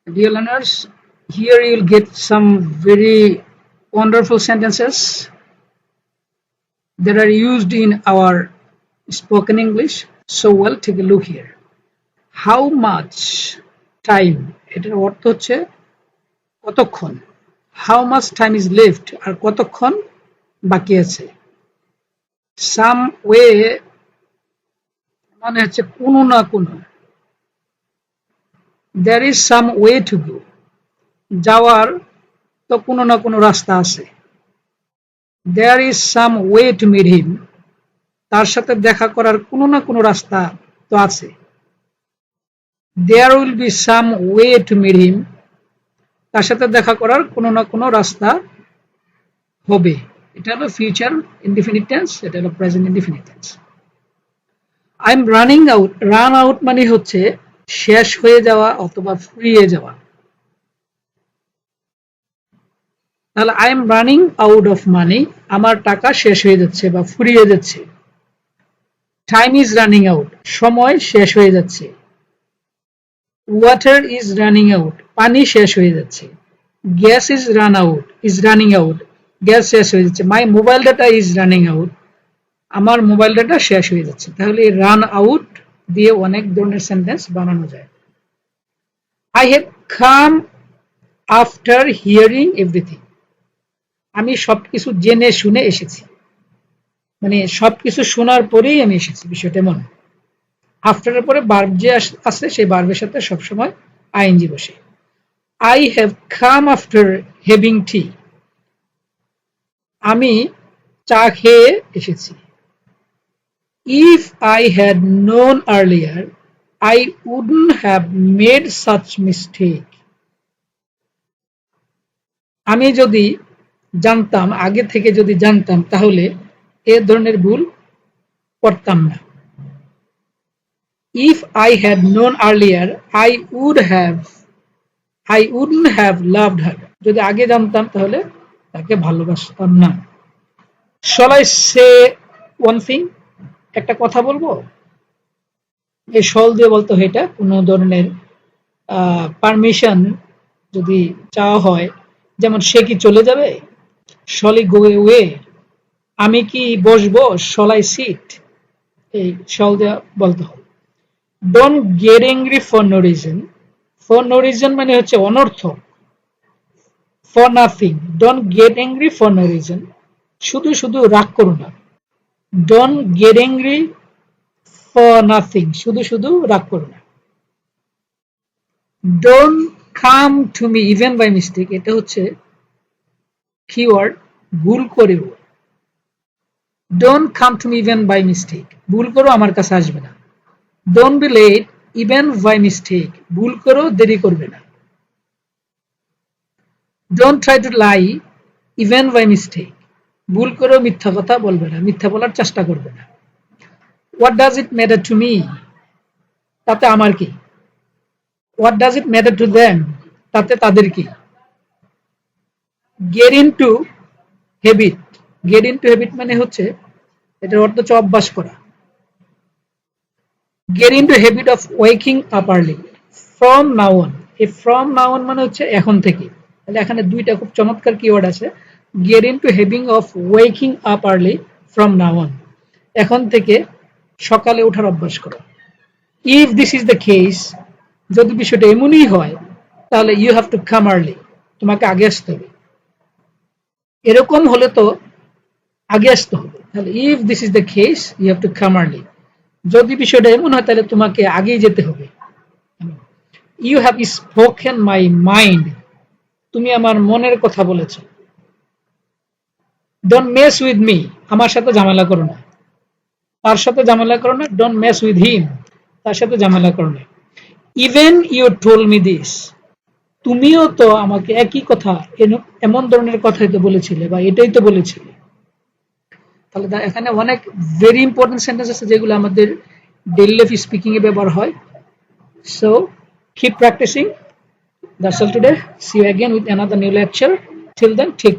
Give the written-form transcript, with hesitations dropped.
Dear learners, here you will get some very wonderful sentences that are used in our spoken English. So well, take a look here. How much time? এটার অর্থ হচ্ছে কতক্ষণ। How much time is left? আর কতক্ষণ বাকি আছে। Some way মানে হচ্ছে কোনো না কোনো। There is some way to go. যাওয়ার তো কোনো না কোনো রাস্তা আছে। There is some way to meet him. তার সাথে দেখা করার কোনো না কোনো রাস্তা তো আছে। There will be some way to meet him. তার সাথে দেখা করার কোনো না কোনো রাস্তা হবে। এটা হলো ফিউচার ইনডিফিনিট টেন্স, এটা হলো present indefinite tense. I am running out. Run out মানে হচ্ছে শেষ হয়ে যাওয়া অথবা ফুরিয়ে যাওয়া। তাহলে I am running out of money, আমার টাকা শেষ হয়ে যাচ্ছে বা ফুরিয়ে যাচ্ছে। টাইম ইজ রানিং আউট, সময় শেষ হয়ে যাচ্ছে। ওয়াটার ইজ রানিং আউট, পানি শেষ হয়ে যাচ্ছে। Gas is running out, gas শেষ হয়ে যাচ্ছে। My mobile data is running out, আমার মোবাইল ডাটা শেষ হয়ে যাচ্ছে। তাহলে এই রান আউট দিয়ে অনেক ধরনের সেন্টেন্স বানানো যায়। I have come after hearing everything, আমি সবকিছু জেনে শুনে এসেছি, মানে সবকিছু শোনার পরেই আমি এসেছি, বিষয়টা এমন। আফটারের পরে ভার্ব যে আছে সেই ভার্বের সাথে সবসময় আইএনজি বসে। I have come after having tea, আমি চা খেয়ে এসেছি। If I had known earlier I wouldn't have made such mistake, আমি যদি জানতাম, আগে থেকে যদি জানতাম তাহলে এ ধরনের ভুল করতাম না। If I had known earlier I wouldn't have loved her, যদি আগে জানতাম তাহলে তাকে ভালোবাসতাম না। shall I say one thing, একটা কথা বলবো। এই shall দিয়ে বলতে হয় এটা কোনো ধরনের পারমিশন যদি চাওয়া হয়, যেমন সে কি চলে যাবে, shall I go away, আমি কি বসবো, shall I sit, এই shall দিয়ে বলতে হয়। don't get angry for no reason, for no reason মানে হচ্ছে অনর্থক, for nothing, don't get angry for no reason, শুধু শুধু রাগ করো না। don't get angry for nothing, শুধু শুধু রাগ করো না। don't come to me even by mistake, এটা হচ্ছে কিওয়ার্ড, ভুল করেও। don't come to me even by mistake, ভুল করো আমার কাছে আসবে না। don't be late even by mistake, ভুল করো দেরি করবে না। don't try to lie even by mistake, ভুল করো মিথ্যা কথা বলবে না, মিথ্যা বলার চেষ্টা করবে না। what does it matter to me, তাতে আমার কি। what does it matter to them, তাতে তাদের কি। get into habit, get into habit মানে হচ্ছে এটার অর্থ হচ্ছে অভ্যাস করা। get into habit of waking up early from now on, এই from now on মানে হচ্ছে এখন থেকে। তাহলে এখানে দুইটা খুব চমৎকার কিওয়ার্ড আছে, get into habit of waking up early from now on, এখন থেকে সকালে ওঠার অভ্যাস করো। if this is the case, যদি বিষয়টা এমনই হয় তাহলে you have to come early, তোমাকে আগে আসতে হবে। এরকম হলে তো আগে আসতে হবে। তাহলে if this is the case you have to come early, যদি বিষয়টা এমন হয় তাহলে তোমাকে আগেই যেতে হবে। you have spoken my mind, তুমি আমার মনের কথা বলেছো। don't mess with me, আমার সাথে ঝামেলা করো না, তার সাথে ঝামেলা করো না। don't mess with him, তার সাথে ঝামেলা করো না। even you told me this, তুমিও তো আমাকে একই কথা, এমন ধরনের কথাই তো বলেছিলে বা এটাই তো বলেছিলে। তাহলে এখানে অনেক ভেরি ইম্পর্টেন্ট সেন্টেন্স আছে যেগুলো আমাদের ডেইলি লাইফ স্পিকিং এ ব্যবহার হয়। So keep practicing. That's all today. See you again with another new lecture. Till then, take care.